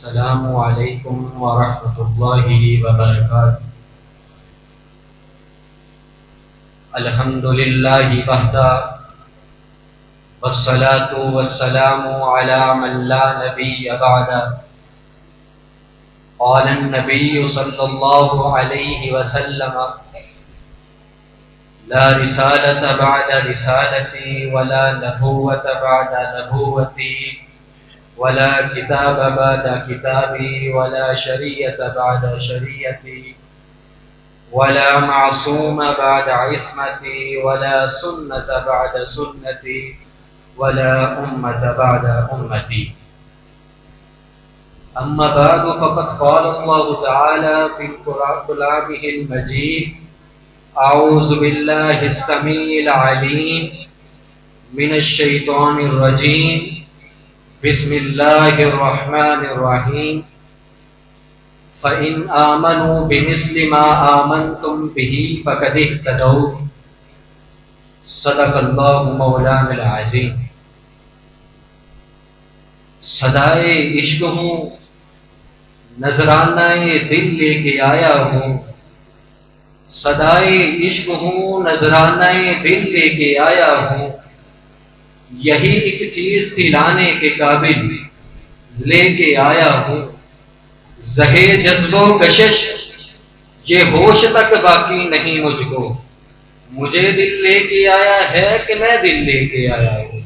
السلام علیکم ورحمۃ اللہ وبرکاتہ۔ الحمد للہ وحدہ والصلاة والسلام علی من لا نبی بعدہ۔ قال النبی صلی اللہ علیہ وسلم: لا رسالة بعد رسالتی ولا نبوة بعد نبوتی ولا کتاب بعد کتابی ولا شریعت بعد شریعتی ولا معصوم بعد عصمتی ولا سنة بعد سنتی ولا امة بعد امتی۔ اما بعد فقد قال الله تعالى في كلامه المجيد: اعوذ بالله السميع العليم من الشيطان الرجيم، بسم اللہ الرحمن الرحیم۔ فَإِنْ آمَنُوا بِمِثْلِ مَا آمَنْتُمْ بِهِ فَقَدِ اهْتَدَوْا۔ صدق اللہ مولانا العظیم۔ صدائے عشق ہوں، نذرانہ دل لے کے آیا ہوں۔ صدائے عشق ہوں، نذرانہ دل لے کے آیا ہوں۔ یہی ایک چیز دلانے کے قابل لے کے آیا ہوں۔ زہے جذب و کشش یہ ہوش تک باقی نہیں مجھ کو، مجھے دل لے کے آیا ہے کہ میں دل لے کے آیا ہوں۔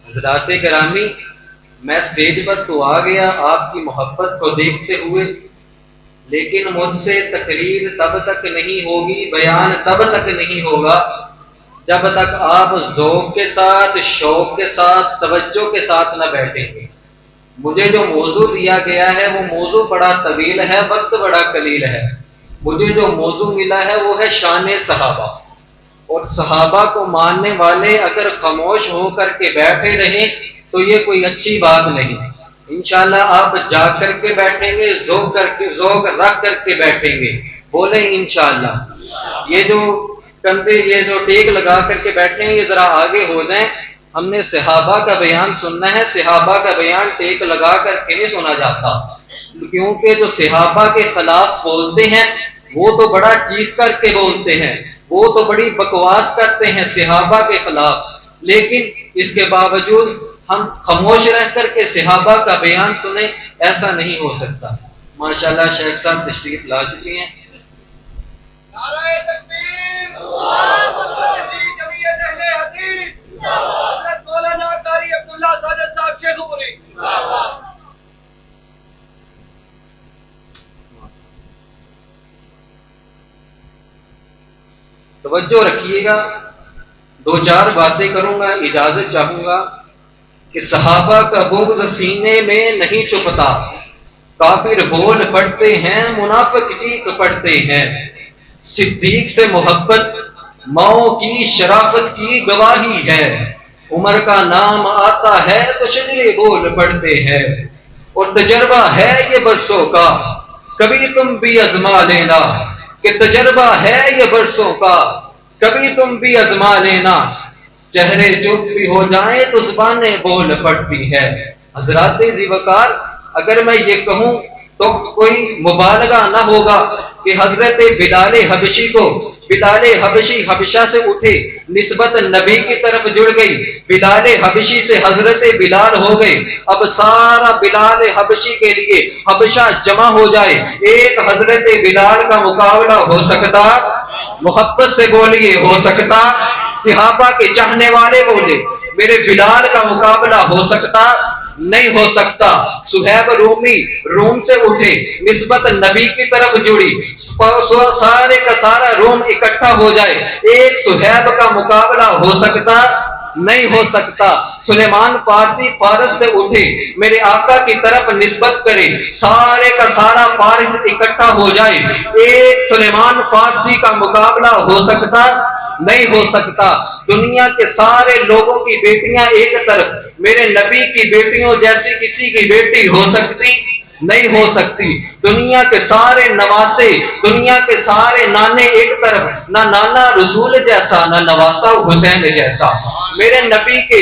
حضرات گرامی، میں اسٹیج پر تو آ گیا آپ کی محبت کو دیکھتے ہوئے، لیکن مجھ سے تقریر تب تک نہیں ہوگی، بیان تب تک نہیں ہوگا جب تک آپ ذوق کے ساتھ، شوق کے ساتھ، توجہ کے ساتھ نہ بیٹھیں گے۔ مجھے جو موضوع دیا گیا ہے وہ موضوع بڑا طویل ہے، وقت بڑا قلیل ہے۔ مجھے جو موضوع ملا ہے وہ ہے شان صحابہ، اور صحابہ کو ماننے والے اگر خاموش ہو کر کے بیٹھے رہیں تو یہ کوئی اچھی بات نہیں۔ انشاءاللہ آپ جاگ کر کے بیٹھیں گے، ذوق رکھ کر کے بیٹھیں گے، بولیں انشاءاللہ۔ یہ جو کندھے، یہ جو ٹیک لگا کر کے بیٹھے ہیں، یہ ذرا آگے ہو جائیں۔ ہم نے صحابہ کا بیان سننا ہے، صحابہ کا بیان ٹیک لگا کر کے نہیں سنا جاتا، کیونکہ جو صحابہ کے خلاف بولتے ہیں وہ تو بڑا چیخ کر کے بولتے ہیں، وہ تو بڑی بکواس کرتے ہیں صحابہ کے خلاف، لیکن اس کے باوجود ہم خاموش رہ کر کے صحابہ کا بیان سنیں، ایسا نہیں ہو سکتا۔ ماشاءاللہ شیخ صاحب تشریف لا چکے ہیں۔ نعرہ تکبیر، اللہ اکبر، جمعیت اہل حدیث، حضرت مولانا قاری عبداللہ ساجد صاحب شیخ پوری۔ توجہ رکھیے گا، دو چار باتیں کروں گا، اجازت چاہوں گا کہ صحابہ کا بغض سینے میں نہیں چھپتا، کافر بول پڑتے ہیں، منافق چیخ پڑتے ہیں۔ صدیق سے محبت ماؤں کی شرافت کی گواہی ہے، عمر کا نام آتا ہے تو شجرے بول پڑتے ہیں، اور تجربہ ہے یہ برسوں کا، کبھی تم بھی آزما لینا، کہ تجربہ ہے یہ برسوں کا، کبھی تم بھی آزما لینا۔ چہرے چپ بھی ہو جائیں تو زبانیں بول پڑتی ہے۔ حضرات ذی وقار، اگر میں یہ کہوں تو کوئی مبالغہ نہ ہوگا کہ حضرت بلال حبشی کو، بلال حبشی حبشہ سے اٹھے، نسبت نبی کی طرف جڑ گئی، بلال حبشی سے حضرت بلال ہو گئے، اب سارا بلال حبشی کے لیے حبشہ جمع ہو جائے، ایک حضرت بلال کا مقابلہ ہو سکتا؟ محبت سے بولیے، ہو سکتا؟ صحابہ کے چاہنے والے بولے، میرے بلال کا مقابلہ ہو سکتا؟ نہیں ہو سکتا۔ صہیب رومی روم سے اٹھے، نسبت نبی کی طرف جڑی، سارے کا سارا روم اکٹھا ہو جائے، ایک صہیب کا مقابلہ ہو سکتا؟ نہیں ہو سکتا۔ سلیمان فارسی فارس سے اٹھے، میرے آقا کی طرف نسبت کرے، سارے کا سارا فارس اکٹھا ہو جائے، ایک سلیمان فارسی کا مقابلہ ہو سکتا؟ نہیں ہو سکتا۔ دنیا کے سارے لوگوں کی بیٹیاں ایک طرف، میرے نبی کی بیٹیوں جیسی کسی کی بیٹی ہو سکتی؟ نہیں ہو سکتی۔ دنیا کے سارے نواسے، دنیا کے سارے نانے ایک طرف، نہ نانا رسول جیسا، نہ نواسا حسین جیسا۔ میرے نبی کے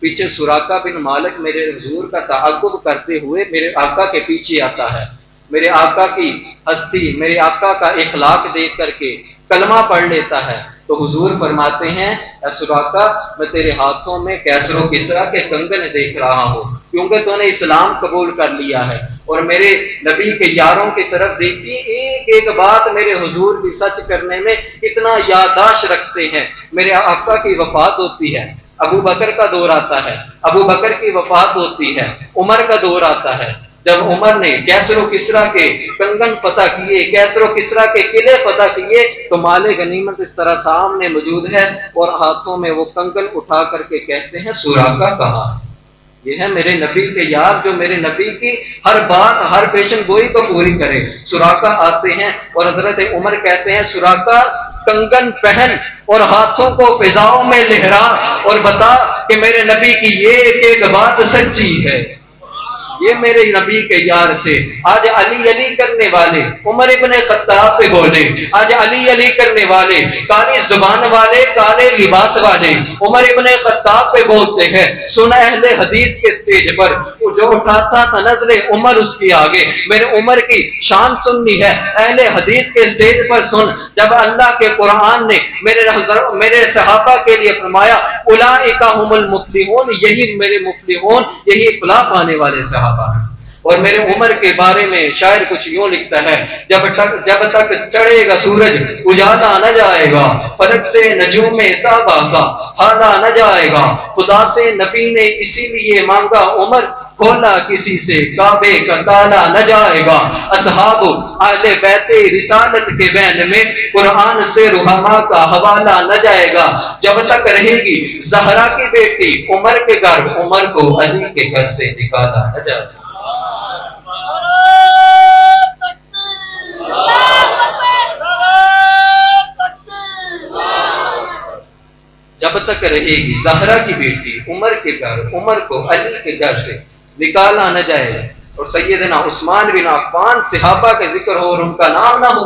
پیچھے سراقہ بن مالک میرے حضور کا تعاقب کرتے ہوئے میرے آقا کے پیچھے آتا ہے، میرے آقا کی ہستی، میرے آقا کا اخلاق دیکھ کر کے کلمہ پڑھ لیتا ہے، تو حضور فرماتے ہیں اے سراقہ میں تیرے ہاتھوں میں کیسر و کسرا کے کنگن دیکھ رہا ہوں، کیونکہ تو نے اسلام قبول کر لیا ہے۔ اور میرے نبی کے یاروں کی طرف دیکھیے، ایک ایک بات میرے حضور کی سچ کرنے میں کتنا یادداشت رکھتے ہیں۔ میرے آقا کی وفات ہوتی ہے، ابو بکر کا دور آتا ہے، ابو بکر کی وفات ہوتی ہے، عمر کا دور آتا ہے۔ جب عمر نے کیسر و کسرا کے کنگن پتہ کیے، کیسر و کسرا کے قلعے پتہ کیے، تو مال غنیمت اس طرح سامنے موجود ہے اور ہاتھوں میں وہ کنگن اٹھا کر کے کہتے ہیں سراقہ کہاں؟ یہ ہے میرے نبی کے یار جو میرے نبی کی ہر بات، ہر پیشن گوئی کو پوری کرے۔ سراقہ آتے ہیں اور حضرت عمر کہتے ہیں سراقہ کنگن پہن اور ہاتھوں کو فضاؤں میں لہرا اور بتا کہ میرے نبی کی یہ ایک ایک بات سچی ہے۔ یہ میرے نبی کے یار تھے۔ آج علی علی کرنے والے عمر ابن خطاب پہ بولے، آج علی علی کرنے والے کالی زبان والے، کالے لباس والے عمر ابن خطاب پہ بولتے ہیں۔ سنا اہل حدیث کے سٹیج پر جو اٹھاتا تھا نظر عمر اس کی آگے، میرے عمر کی شان سننی ہے اہل حدیث کے سٹیج پر سن۔ جب اللہ کے قرآن نے میرے صحابہ کے لیے فرمایا اولئک هم المفلحون، یہی میرے مفلحون، یہی فلاح پانے والے صحابہ ہیں۔ اور میرے عمر کے بارے میں شاعر کچھ یوں لکھتا ہے، جب تک چڑھے گا سورج اجالا نہ جائے گا، فلک سے نجوم تابہ کا حالا نہ جائے گا، خدا سے نبی نے اسی لیے مانگا عمر، کھولا کسی سے کعبے کا تالا نہ جائے گا، اصحاب اہل بیت رسالت کے بین میں قرآن سے رحماء کا حوالہ نہ جائے گا، جب تک رہے گی زہرا کی بیٹی عمر کے گھر، عمر کو علی کے گھر سے نکالا نہ جائے گا۔ جب تک رہے گی زہرا کی بیٹی عمر کے گھر، عمر کو علی کے گھر سے نکالا نہ جائے گا۔ اور سیدنا عثمان بن عفان صحابہ کا ذکر ہو اور ان کا نام نہ ہو۔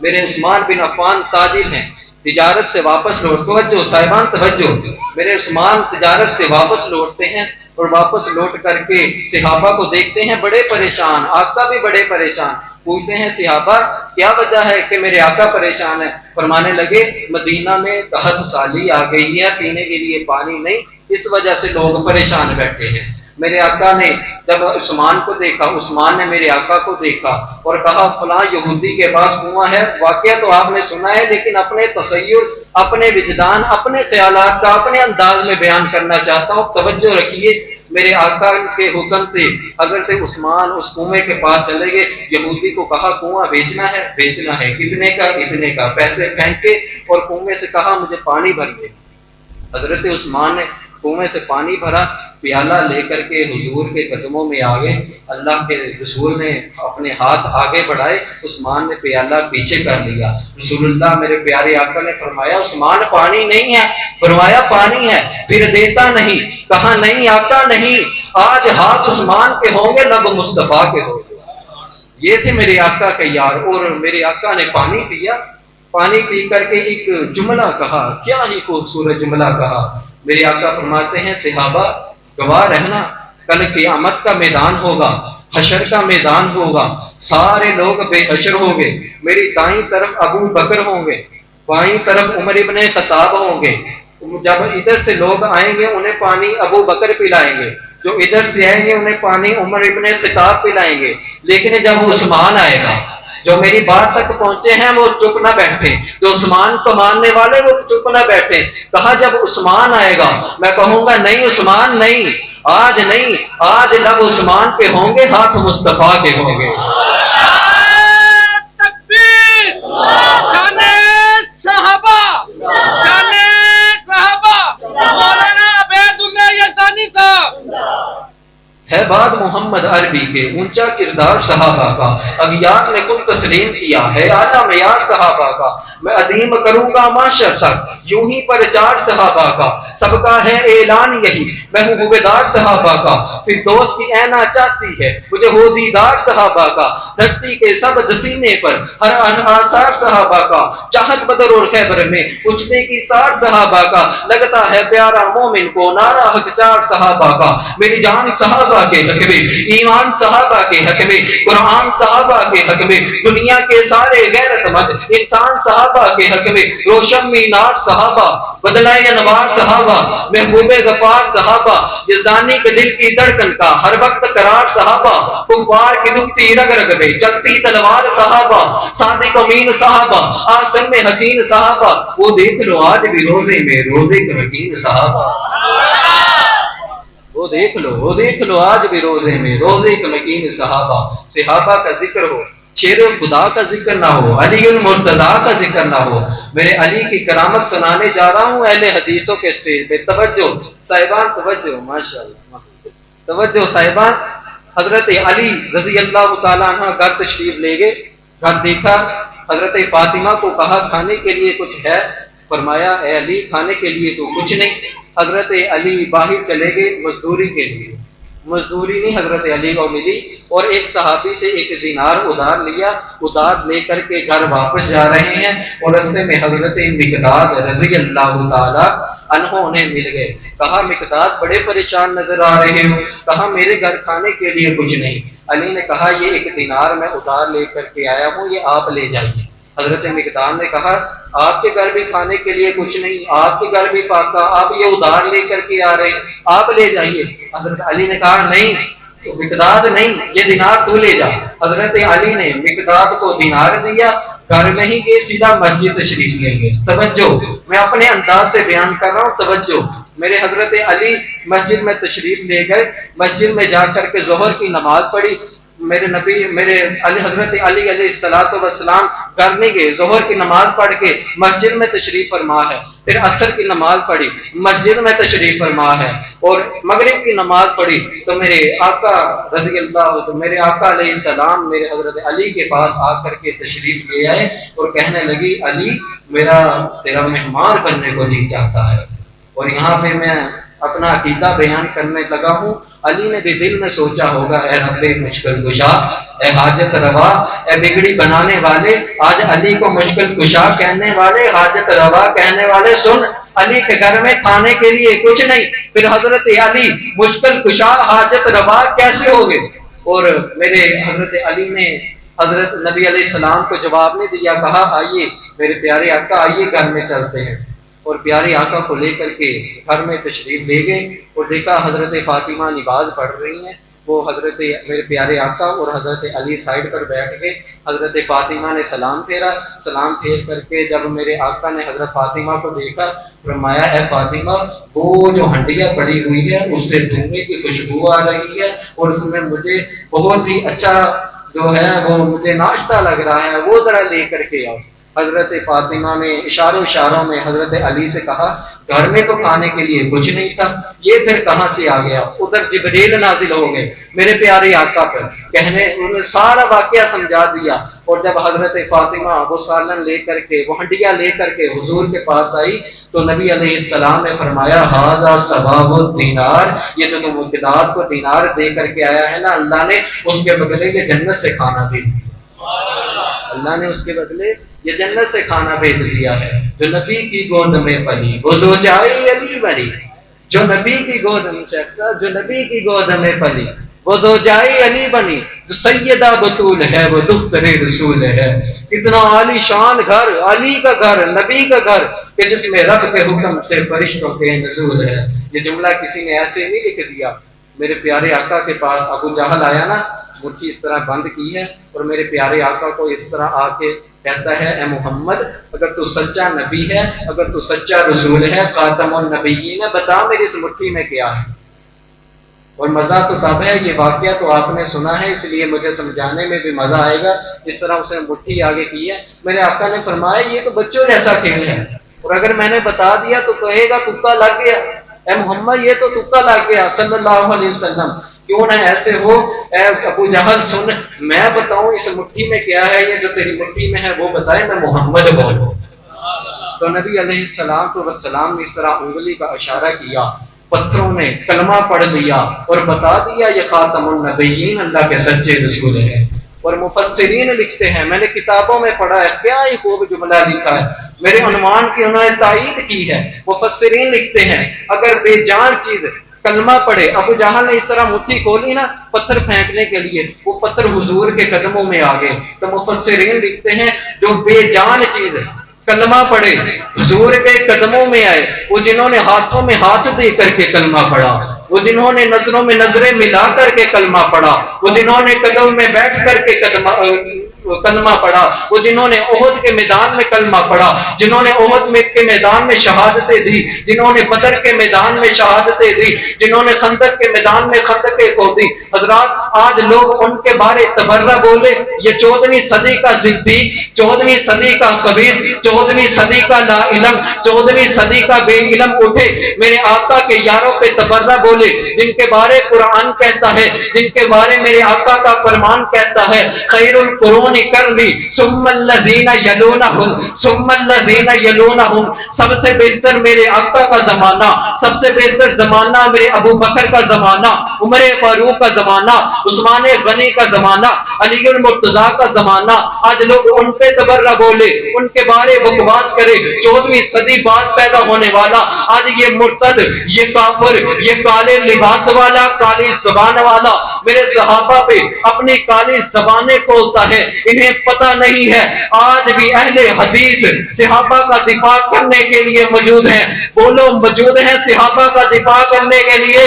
میرے عثمان بن عفان تاجر ہیں، تجارت سے واپس لوٹ، توجہ صاحبان توجہ، میرے عثمان تجارت سے واپس لوٹتے ہیں اور واپس لوٹ کر کے صحابہ کو دیکھتے ہیں بڑے پریشان، آقا بھی بڑے پریشان۔ پوچھتے ہیں صحابہ کیا وجہ ہے کہ میرے آقا پریشان ہے؟ فرمانے لگے مدینہ میں قحط سالی آ گئی ہے، پینے کے لیے پانی نہیں، اس وجہ سے لوگ پریشان بیٹھے ہیں۔ میرے آقا نے جب عثمان کو دیکھا، عثمان نے میرے آقا کو دیکھا اور کہا فلاں یہودی کے پاس کنواں ہے۔ واقعہ تو آپ نے سنا ہے لیکن اپنے تصور، اپنے وجدان، اپنے خیالات کا اپنے انداز میں بیان کرنا چاہتا ہوں، توجہ رکھیے۔ میرے آقا کے حکم سے حضرت عثمان اس کنویں کے پاس چلے گئے، یہودی کو کہا کنواں بیچنا ہے؟ بیچنا ہے، کتنے کا؟ اتنے کا، پیسے پھینکے اور کنویں سے کہا مجھے پانی بھر دے۔ حضرت عثمان نے کنویں سے پانی بھرا، پیالہ لے کر کے حضور کے قدموں میں آگے، اللہ کے رسول نے اپنے ہاتھ آگے بڑھائے، عثمان نے پیالہ پیچھے کر لیا۔ رسول اللہ میرے پیارے آقا نے فرمایا عثمان پانی نہیں ہے، فرمایا پانی ہے، پھر دیتا نہیں، کہا نہیں آقا نہیں، آج ہاتھ عثمان کے ہوں گے، لب مصطفیٰ کے ہوں گے۔ یہ تھے میرے آقا کے یار، اور میرے آقا نے پانی پیا، پانی پی کر کے ایک جملہ کہا، کیا ہی خوبصورت جملہ کہا۔ میرے آقا فرماتے ہیں صحابہ گواہ رہنا، کل قیامت کا میدان ہوگا، حشر کا میدان ہوگا، سارے لوگ بے حشر ہوں گے، میری دائیں طرف ابو بکر ہوں گے، بائیں طرف عمر ابن خطاب ہوں گے۔ جب ادھر سے لوگ آئیں گے انہیں پانی ابو بکر پلائیں گے، جو ادھر سے آئیں گے انہیں پانی عمر ابن خطاب پلائیں گے، لیکن جب عثمان آئے گا، جو میری بات تک پہنچے ہیں وہ چپ نہ بیٹھے، جو عثمان کو ماننے والے وہ چپ نہ بیٹھے۔ کہا جب عثمان آئے گا میں کہوں گا نہیں عثمان نہیں، آج نہیں، آج لب عثمان کے ہوں گے، ہاتھ مصطفیٰ کے ہوں گے۔ تکبیر! شان صحابہ، شان صحابہ، مولانا عبید اللہ یزدانی صاحب۔ ہے بات محمد عربی کے، اونچا کردار صحابہ کا، اغیار نے خود تسلیم کیا ہے اعلیٰ معیار صحابہ کا، میں عظیم کروں گا معاشر تک یوں ہی پرچار صحابہ کا، سب کا ہے اعلان یہی میں ہوں ہوبیدار صحابہ کا، پھر دوست کی عینا چاہتی ہے مجھے ہو دیدار صحابہ کا، دھرتی کے سب سینے پر ہر آثار صحابہ کا، چاہت بدر اور خیبر میں اٹھنے کی سار صحابہ کا، لگتا ہے پیارا مومن کو نعرہ حق چار صحابہ کا، میری جان صحابہ کے حق میں، ایمان صحابہ کے حق میں، قرآن صحابہ کے حق میں، دنیا کے سارے غیرت مند انسان صحابہ کے حق میں، روشن مینار صحابہ، بدلائے انوار صحابہ، محبوب غفار صحابہ، یزدانی کے دل کی دھڑکن کا ہر وقت قرار صحابہ، کفار کی دکھتی رگ رگ میں چلتی تلوار صحابہ، صادق امین صحابہ، آسن میں حسین صحابہ، وہ دیکھ لو آج بھی روزے میں روزے کے مکین صحابہ، وہ دیکھ لو آج بھی روزے میں روزے کے مکین صحابہ، صحابہ کا ذکر ہو شیر خدا کا ذکر نہ ہو، علی المرتضیٰ کا ذکر نہ ہو، میرے علی کی کرامت سنانے جا رہا ہوں اہل حدیثوں کے اسٹیج پہ، توجہ صاحبان توجہ، ماشاءاللہ توجہ صاحبان، حضرت علی رضی اللہ تعالیٰ عنہ گھر تشریف لے گئے، گھر دیکھا، حضرت فاطمہ کو کہا کھانے کے لیے کچھ ہے، فرمایا اے علی کھانے کے لیے تو کچھ نہیں، حضرت علی باہر چلے گئے مزدوری کے لیے، مزدوری نہیں حضرت علی کو ملی، اور ایک صحابی سے 1 دینار ادھار لیا، ادھار لے کر کے گھر واپس جا رہے ہیں، اور راستے میں حضرت مقداد رضی اللہ تعالیٰ عنہ انہیں مل گئے، کہا مقداد بڑے پریشان نظر آ رہے ہو، کہا میرے گھر کھانے کے لیے کچھ نہیں، علی نے کہا یہ 1 دینار میں ادھار لے کر کے آیا ہوں، یہ آپ لے جائیے، حضرت مقداد نے کہا آپ کے گھر بھی کھانے کے لیے کچھ نہیں، آپ کے گھر بھی پاکا، آپ یہ ادھار لے کر کے آ رہے ہیں، آپ لے جائیے، حضرت علی نے کہا نہیں مقداد نہیں، یہ دینار تو لے جا، حضرت علی نے مقداد کو دینار دیا، گھر میں ہی گئے سیدھا مسجد تشریف لے گئے، توجہ میں اپنے انداز سے بیان کر رہا ہوں، توجہ میرے حضرت علی مسجد میں تشریف لے گئے، مسجد میں جا کر کے ظہر کی نماز پڑھی، میرے علی حضرت علی علیہ السلام گھر نہیں گئے، ظہر کی نماز پڑھ کے مسجد میں تشریف فرما ہے، پھر عصر کی نماز پڑھی مسجد میں تشریف فرما ہے، اور مغرب کی نماز پڑھی تو میرے آقا رضی اللہ تو میرے آقا علیہ السلام میرے حضرت علی کے پاس آ کر کے تشریف لے آئے اور کہنے لگی علی میرا تیرا مہمان بننے کو جی چاہتا ہے، اور یہاں پہ میں اپنا عقیدہ بیان کرنے لگا ہوں، علی نے بھی دل میں سوچا ہوگا اے رب مشکل کشا، اے حاجت روا، اے بگڑی بنانے والے، آج علی کو مشکل کشا کہنے والے، حاجت روا کہنے والے، سن علی کے گھر میں کھانے کے لیے کچھ نہیں، پھر حضرت علی مشکل کشا حاجت روا کیسے ہو گئے؟ اور میرے حضرت علی نے حضرت نبی علیہ السلام کو جواب نہیں دیا، کہا آئیے میرے پیارے آقا آئیے گھر میں چلتے ہیں، اور پیارے آقا کو لے کر کے گھر میں تشریف لے گئے، اور دیکھا حضرت فاطمہ نماز پڑھ رہی ہیں، وہ حضرت میرے پیارے آقا اور حضرت علی سائڈ پر بیٹھ گئے، حضرت فاطمہ نے سلام پھیرا، سلام پھیر کر کے جب میرے آقا نے حضرت فاطمہ کو دیکھا، فرمایا اے فاطمہ وہ جو ہنڈیا پڑی ہوئی ہے اس سے دھونے کی خوشبو آ رہی ہے، اور اس میں مجھے بہت ہی اچھا جو ہے وہ مجھے ناشتہ لگ رہا ہے، وہ ذرا لے کر کے آؤ۔ حضرت فاطمہ نے اشاروں میں حضرت علی سے کہا گھر میں تو کھانے کے لیے کچھ نہیں تھا، یہ پھر کہاں سے آ گیا؟ ادھر جبریل نازل ہو گئے میرے پیارے آقا پر، انہوں نے سارا واقعہ سمجھا دیا، اور جب حضرت فاطمہ وہ سالن لے کر کے وہ ہنڈیا لے کر کے حضور کے پاس آئی تو نبی علیہ السلام نے فرمایا ھذا ثواب الدینار، یہ جو تم مقداد کو دینار دے کر کے آیا ہے نا، اللہ نے اس کے بدلے یہ جنت سے کھانا دے دیا، اللہ نے اس کے بدلے یہ جنت سے کھانا بھیج دیا ہے، جو نبی کی گود میں پلی وہ زوجائے علی بنی، جو نبی کی گود میں جو نبی کی گود میں پلی وہ زوجائے علی بنی، جو سیدہ بطول ہے وہ دختر رسول ہے، کتنا عالی شان گھر، علی کا گھر، نبی کا گھر کہ جس میں رب کے حکم سے فرشتوں کے نزول ہے۔ یہ جملہ کسی نے ایسے نہیں لکھ دیا، میرے پیارے آقا کے پاس ابو جہل آیا نا، مٹھی اس طرح بند کی ہے اور میرے پیارے آقا کو اس طرح آ کے کہتا ہے اے محمد اگر تو سچا نبی ہے، اگر تو سچا رسول ہے، خاتم النبیین، بتا میری اس مٹھی میں کیا ہے۔ اور مزہ تو تب ہے، یہ واقعہ تو آپ نے سنا ہے اس لیے مجھے سمجھانے میں بھی مزہ آئے گا، اس طرح اسے مٹھی آگے کی ہے۔ میرے آقا نے فرمایا یہ تو بچوں جیسا کھیل ہے، اور اگر میں نے بتا دیا تو کہے گا تکا لگ گیا، اے محمد یہ تو تکا لگ گیا صلی اللہ علیہ وسلم۔ کیوں نہ ایسے ہو اے ابو جہل سن، میں بتاؤں اس مٹھی میں کیا ہے، یہ جو تیری مٹھی میں ہے وہ بتائے، میں محمد بولوں۔ تو نبی علیہ السلام نے اس طرح انگلی کا اشارہ کیا، پتھروں نے کلمہ پڑھ لیا اور بتا دیا یہ خاتم النبیین اللہ کے سچے رسول ہیں۔ اور مفسرین لکھتے ہیں، میں نے کتابوں میں پڑھا ہے، کیا ہی خوب جملہ لکھا ہے، میرے عنوان کی انہوں نے تائید کی ہے۔ مفسرین لکھتے ہیں اگر بے جان چیز کلمہ پڑھے، ابو جہل نے اس طرح مٹھی کھولی نا پتھر پھینکنے کے لیے، وہ پتھر حضور کے قدموں میں آ گئے، تو مفسرین لکھتے ہیں جو بے جان چیز کلمہ پڑھے حضور کے قدموں میں آئے، وہ جنہوں نے ہاتھوں میں ہاتھ دے کر کے کلمہ پڑھا، وہ جنہوں نے نظروں میں نظریں ملا کر کے کلمہ پڑھا، وہ جنہوں نے قدم میں بیٹھ کر کے کلمہ پڑھا، وہ جنہوں نے احد کے میدان میں کلمہ پڑھا، جنہوں نے احد کے میدان میں شہادتیں دی، جنہوں نے بدر کے میدان میں شہادتیں دی، جنہوں نے خندق کے میدان میں خندقیں کھو دی۔ حضرات آج لوگ ان کے بارے تبرہ بولے، یہ 14ویں صدی کا زندیق، 14ویں صدی کا خبیث، 14ویں صدی کا لا علم، 14ویں صدی کا بے علم اٹھے میرے آقا کے یاروں پہ تبرہ بولے، جن کے بارے قرآن کہتا ہے، جن کے بارے میرے آقا کا فرمان کہتا ہے، خیر القرون کرنی ثم الذین یلونہم ثم الذین یلونہم، سب سے بہتر میرے آقا کا زمانہ، سب سے بہتر زمانہ میرے ابو بکر کا زمانہ، عمر فاروق کا زمانہ، عثمان غنی کا زمانہ، علی المرتضیٰ کا زمانہ۔ آج لوگ ان پہ تبرہ بولے، ان کے بارے بکواس کرے، 14ویں صدی بعد پیدا ہونے والا آج یہ مرتد، یہ کافر، یہ کالے لباس والا، کالی زبان والا میرے صحابہ پہ اپنی کالی زبانیں کھولتا ہے، انہیں پتہ نہیں ہے آج بھی اہل حدیث صحابہ کا دفاع کرنے کے لیے موجود ہیں۔ بولو موجود ہیں صحابہ کا دفاع کرنے کے لیے؟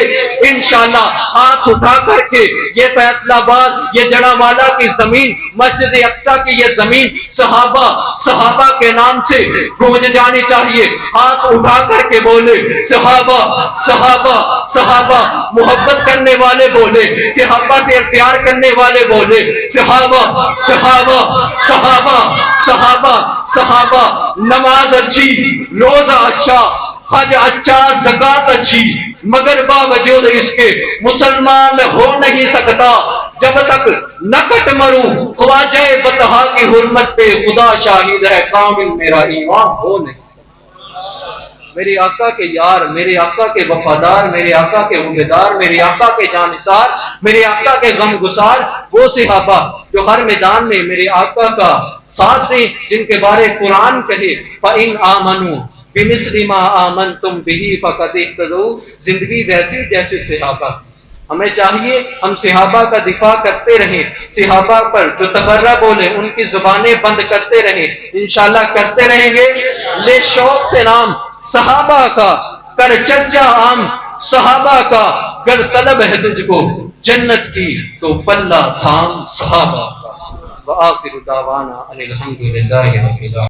انشاءاللہ ہاتھ اٹھا کر کے یہ فیصلہ آباد، یہ جڑا والا کی زمین، مسجد اقصیٰ کی یہ زمین صحابہ کے نام سے گونج جانی چاہیے۔ ہاتھ اٹھا کر کے بولے صحابہ صحابہ صحابہ، محبت کرنے والے بولے، صحابہ سے پیار کرنے والے بولے صحابہ صحابہ صحابہ صحابہ صحابہ۔ نماز اچھی، روزہ اچھا، حج اچھا، زکات اچھی، مگر باوجود اس کے مسلمان ہو نہیں سکتا جب تک نہ کٹ مروں خواجہ بطحا کی حرمت پہ، خدا شاہد ہے کامل میرا ایمان ہو نہیں سکتا۔ میرے آقا کے یار، میرے آقا کے وفادار، میرے آقا کے عہدیدار، میرے آقا کے جانثار، میرے آقا کے غم گسار، وہ صحابہ جو ہر میدان میں میرے آقا کا ساتھ دیں، جن کے بارے قرآن کہے فَإِنْ آمَنُوا بِمِثْلِ مَا آمَنْتُمْ بِهِ فَقَدِ اهْتَدَوْا۔ زندگی ویسی جیسے صحابہ، ہمیں چاہیے ہم صحابہ کا دفاع کرتے رہیں، صحابہ پر جو تبرہ بولے ان کی زبانیں بند کرتے رہیں، انشاءاللہ کرتے رہیں گے۔ لے شوق سے نام صحابہ کا، کر چرچا عام صحابہ کا، گر طلب ہے تجھ کو جنت کی تو پلہ تھام صحابہ کا۔ وآخر دعوانا ان الحمدللہ رب العالمین۔